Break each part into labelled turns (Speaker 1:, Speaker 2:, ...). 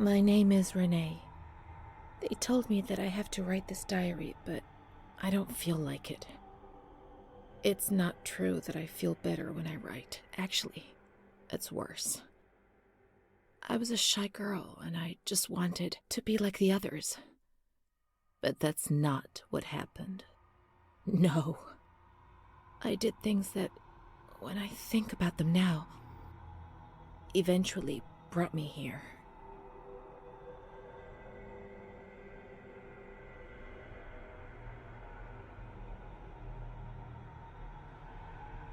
Speaker 1: My name is Renee. They told me that I have to write this diary, but I don't feel like it. It's not true that I feel better when I write. Actually, it's worse. I was a shy girl, and I just wanted to be like the others. But that's not what happened. No. I did things that, when I think about them now, eventually brought me here.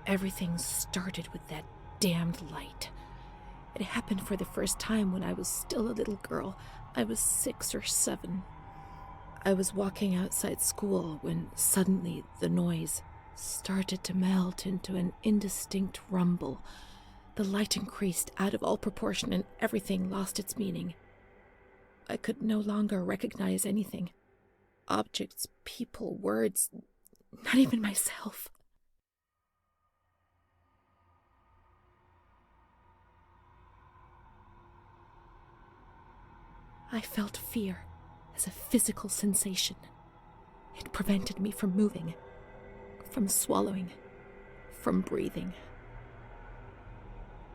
Speaker 1: Everything started with that damned light. It happened for the first time when I was still a little girl. I was 6 or 7. I was walking outside school when suddenly the noise started to melt into an indistinct rumble. The light increased out of all proportion and everything lost its meaning. I could no longer recognize anything. Objects, people, words, not even myself. I felt fear as a physical sensation. It prevented me from moving, from swallowing, from breathing.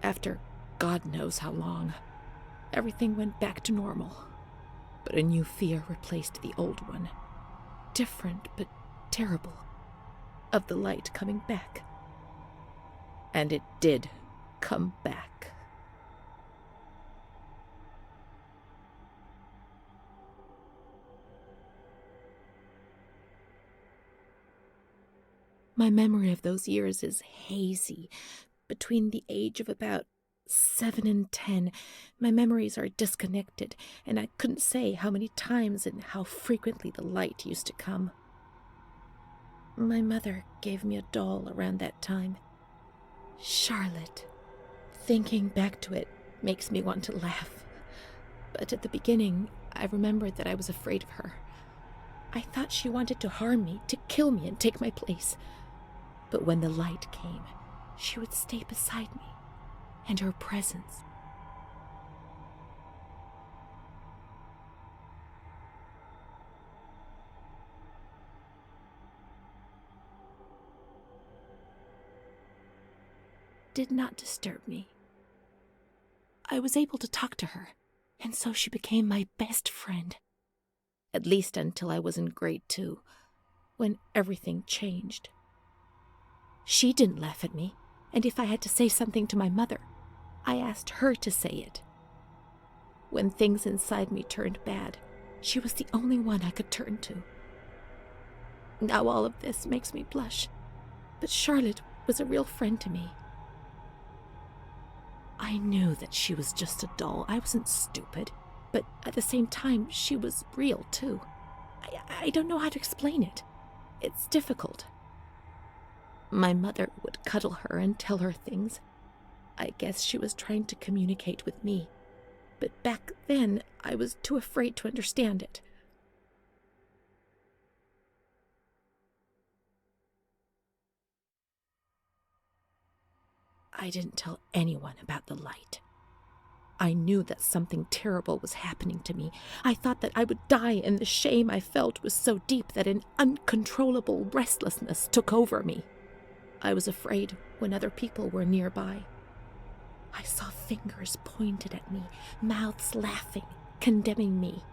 Speaker 1: After God knows how long, everything went back to normal. But a new fear replaced the old one. Different but terrible. Of the light coming back. And it did come back. My memory of those years is hazy. Between the age of about 7 and 10, my memories are disconnected, and I couldn't say how many times and how frequently the light used to come. My mother gave me a doll around that time. Charlotte. Thinking back to it makes me want to laugh. But at the beginning, I remembered that I was afraid of her. I thought she wanted to harm me, to kill me and take my place. But when the light came, she would stay beside me, and her presence. Did not disturb me. I was able to talk to her, and so she became my best friend. At least until I was in grade 2, when everything changed. She didn't laugh at me, and if I had to say something to my mother, I asked her to say it. When things inside me turned bad, she was the only one I could turn to. Now all of this makes me blush, but Charlotte was a real friend to me. I knew that she was just a doll. I wasn't stupid, but at the same time, she was real too. I don't know how to explain it. It's difficult. My mother would cuddle her and tell her things. I guess she was trying to communicate with me, but back then I was too afraid to understand it. I didn't tell anyone about the light. I knew that something terrible was happening to me. I thought that I would die, and the shame I felt was so deep that an uncontrollable restlessness took over me. I was afraid when other people were nearby. I saw fingers pointed at me, mouths laughing, condemning me.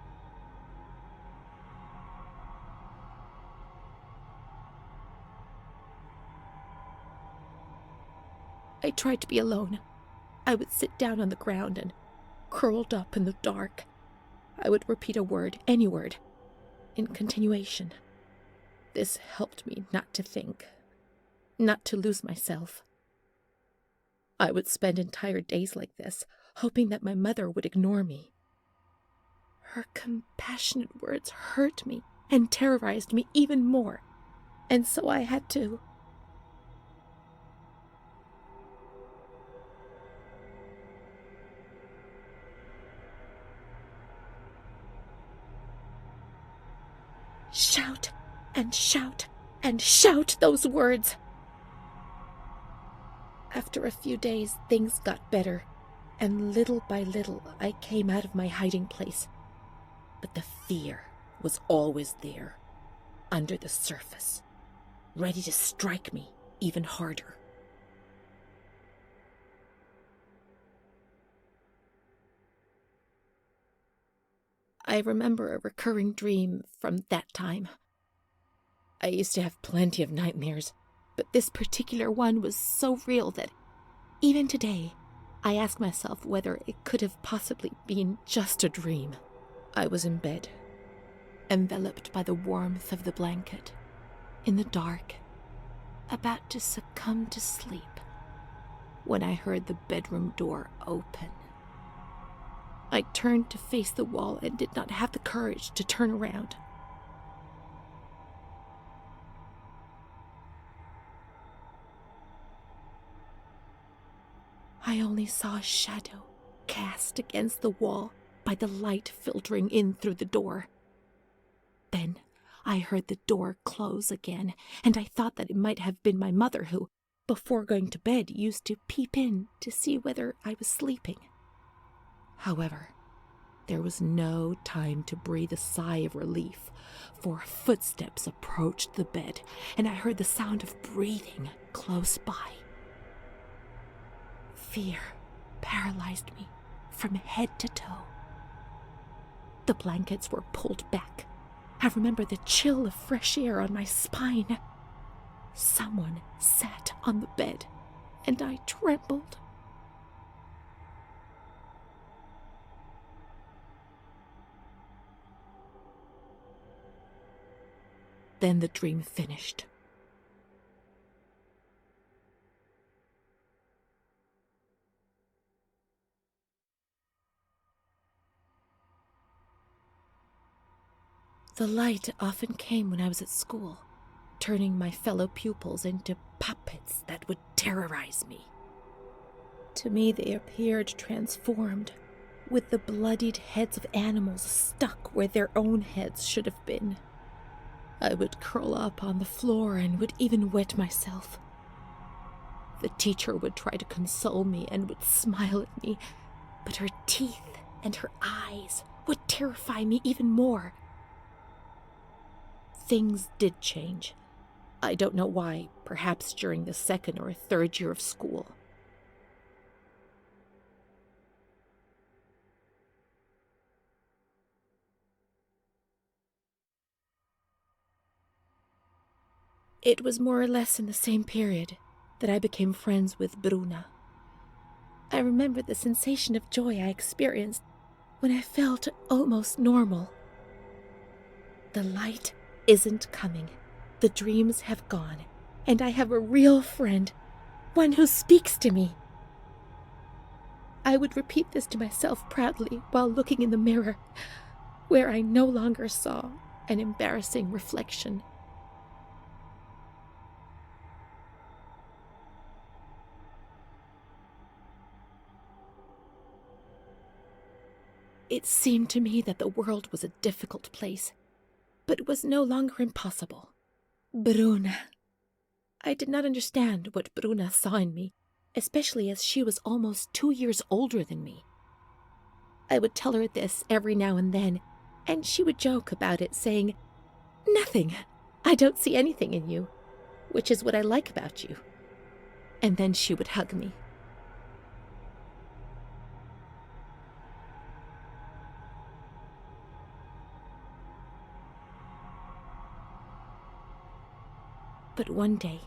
Speaker 1: I tried to be alone. I would sit down on the ground and, curled up in the dark, I would repeat a word, any word, in continuation. This helped me not to think, not to lose myself. I would spend entire days like this, hoping that my mother would ignore me. Her compassionate words hurt me and terrorized me even more, and so I had to. Shout and shout and shout those words. After a few days, things got better, and little by little I came out of my hiding place. But the fear was always there, under the surface, ready to strike me even harder. I remember a recurring dream from that time. I used to have plenty of nightmares, but this particular one was so real that even today, I ask myself whether it could have possibly been just a dream. I was in bed, enveloped by the warmth of the blanket, in the dark, about to succumb to sleep, when I heard the bedroom door open. I turned to face the wall and did not have the courage to turn around. I only saw a shadow cast against the wall by the light filtering in through the door. Then I heard the door close again, and I thought that it might have been my mother who, before going to bed, used to peep in to see whether I was sleeping. However, there was no time to breathe a sigh of relief, for footsteps approached the bed, and I heard the sound of breathing close by. Fear paralyzed me from head to toe. The blankets were pulled back. I remember the chill of fresh air on my spine. Someone sat on the bed, and I trembled. Then the dream finished. The light often came when I was at school, turning my fellow pupils into puppets that would terrorize me. To me, they appeared transformed, with the bloodied heads of animals stuck where their own heads should have been. I would curl up on the floor and would even wet myself. The teacher would try to console me and would smile at me, but her teeth and her eyes would terrify me even more. Things did change. I don't know why, perhaps during the second or third year of school. It was more or less in the same period that I became friends with Bruna. I remember the sensation of joy I experienced when I felt almost normal. The light isn't coming. The dreams have gone, and I have a real friend, one who speaks to me. I would repeat this to myself proudly while looking in the mirror, where I no longer saw an embarrassing reflection. It seemed to me that the world was a difficult place, but it was no longer impossible. Bruna. I did not understand what Bruna saw in me, especially as she was almost 2 years older than me. I would tell her this every now and then, and she would joke about it, saying, "Nothing. I don't see anything in you, which is what I like about you." And then she would hug me. But one day,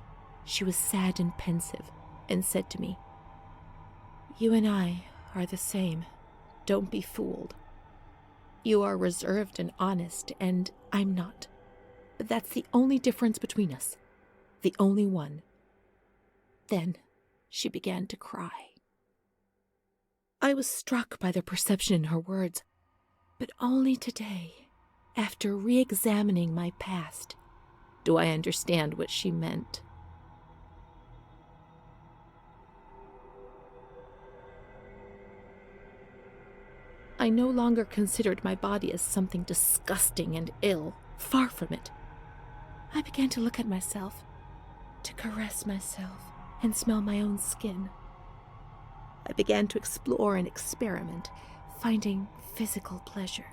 Speaker 1: she was sad and pensive and said to me, "You and I are the same. Don't be fooled. You are reserved and honest, and I'm not. But that's the only difference between us. The only one." Then she began to cry. I was struck by the perception in her words, but only today, after re-examining my past, do I understand what she meant. I no longer considered my body as something disgusting and ill. Far from it. I began to look at myself, to caress myself, and smell my own skin. I began to explore and experiment, finding physical pleasure.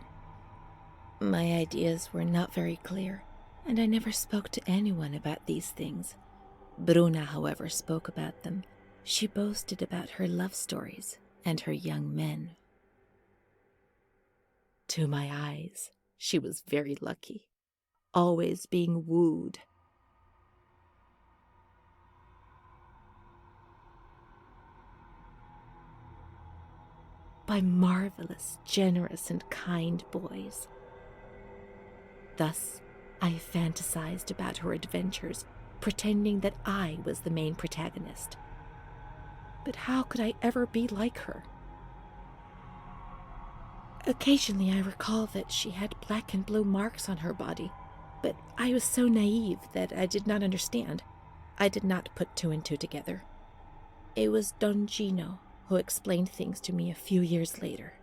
Speaker 1: My ideas were not very clear, and I never spoke to anyone about these things. Bruna, however, spoke about them. She boasted about her love stories and her young men. To my eyes, she was very lucky, always being wooed. By marvelous, generous, and kind boys. Thus, I fantasized about her adventures, pretending that I was the main protagonist. But how could I ever be like her? Occasionally I recall that she had black and blue marks on her body, but I was so naive that I did not understand. I did not put two and two together. It was Don Gino who explained things to me a few years later.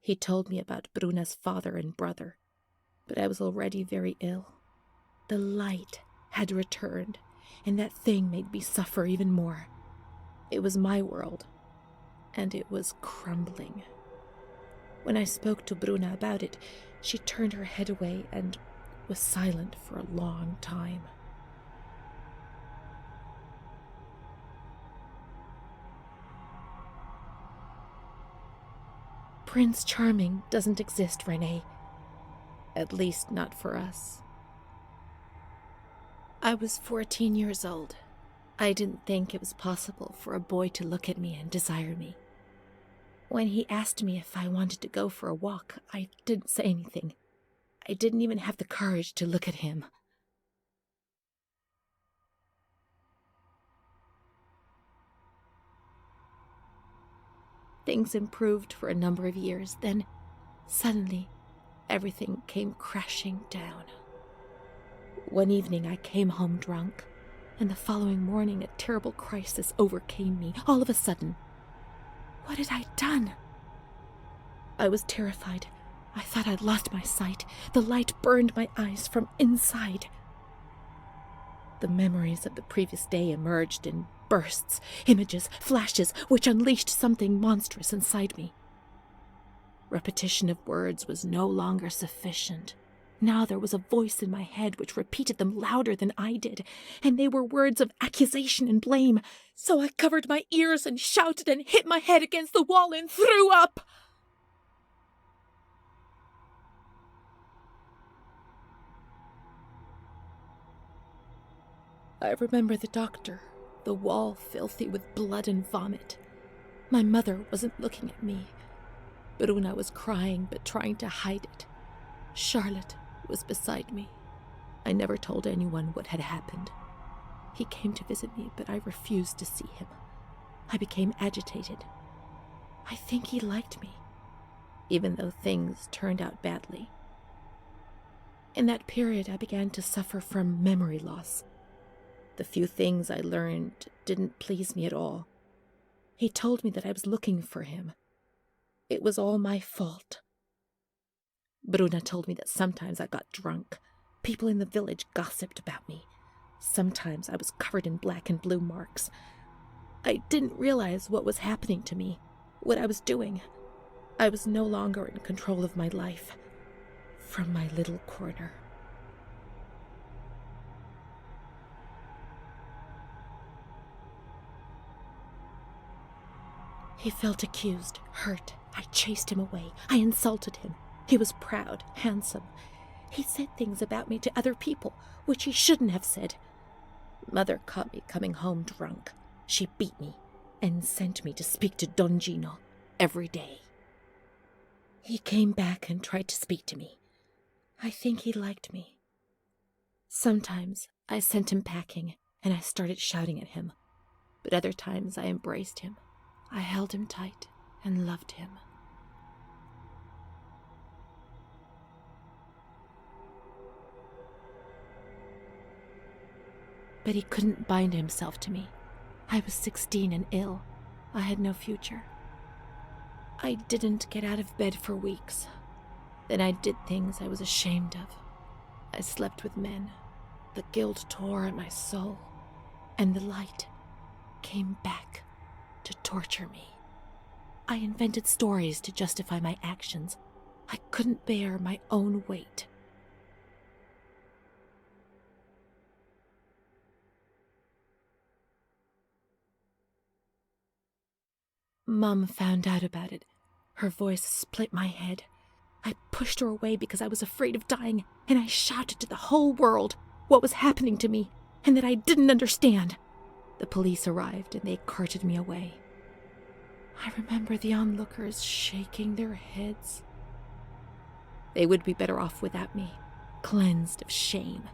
Speaker 1: He told me about Bruna's father and brother, but I was already very ill. The light had returned, and that thing made me suffer even more. It was my world, and it was crumbling. When I spoke to Bruna about it, she turned her head away and was silent for a long time. Prince Charming doesn't exist, Renee. At least not for us. I was 14 years old. I didn't think it was possible for a boy to look at me and desire me. When he asked me if I wanted to go for a walk, I didn't say anything. I didn't even have the courage to look at him. Things improved for a number of years, then suddenly everything came crashing down. One evening I came home drunk, and the following morning a terrible crisis overcame me all of a sudden. What had I done? I was terrified. I thought I'd lost my sight. The light burned my eyes from inside. The memories of the previous day emerged in bursts, images, flashes, which unleashed something monstrous inside me. Repetition of words was no longer sufficient. Now there was a voice in my head which repeated them louder than I did, and they were words of accusation and blame. So I covered my ears and shouted and hit my head against the wall and threw up. I remember the doctor, the wall filthy with blood and vomit. My mother wasn't looking at me. Bruna was crying but trying to hide it. Charlotte was beside me. I never told anyone what had happened. He came to visit me, but I refused to see him. I became agitated. I think he liked me, even though things turned out badly. In that period, I began to suffer from memory loss. The few things I learned didn't please me at all. He told me that I was looking for him. It was all my fault. Bruna told me that sometimes I got drunk. People in the village gossiped about me. Sometimes I was covered in black and blue marks. I didn't realize what was happening to me, what I was doing. I was no longer in control of my life. From my little corner. He felt accused, hurt. I chased him away. I insulted him. He was proud, handsome. He said things about me to other people, which he shouldn't have said. Mother caught me coming home drunk. She beat me and sent me to speak to Don Gino every day. He came back and tried to speak to me. I think he liked me. Sometimes I sent him packing and I started shouting at him, but other times I embraced him. I held him tight and loved him. But he couldn't bind himself to me. I was 16 and ill. I had no future. I didn't get out of bed for weeks. Then I did things I was ashamed of. I slept with men. The guilt tore at my soul, and the light came back to torture me. I invented stories to justify my actions. I couldn't bear my own weight. Mom found out about it. Her voice split my head. I pushed her away because I was afraid of dying, and I shouted to the whole world what was happening to me, and that I didn't understand. The police arrived, and they carted me away. I remember the onlookers shaking their heads. They would be better off without me, cleansed of shame,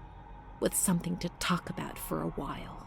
Speaker 1: with something to talk about for a while.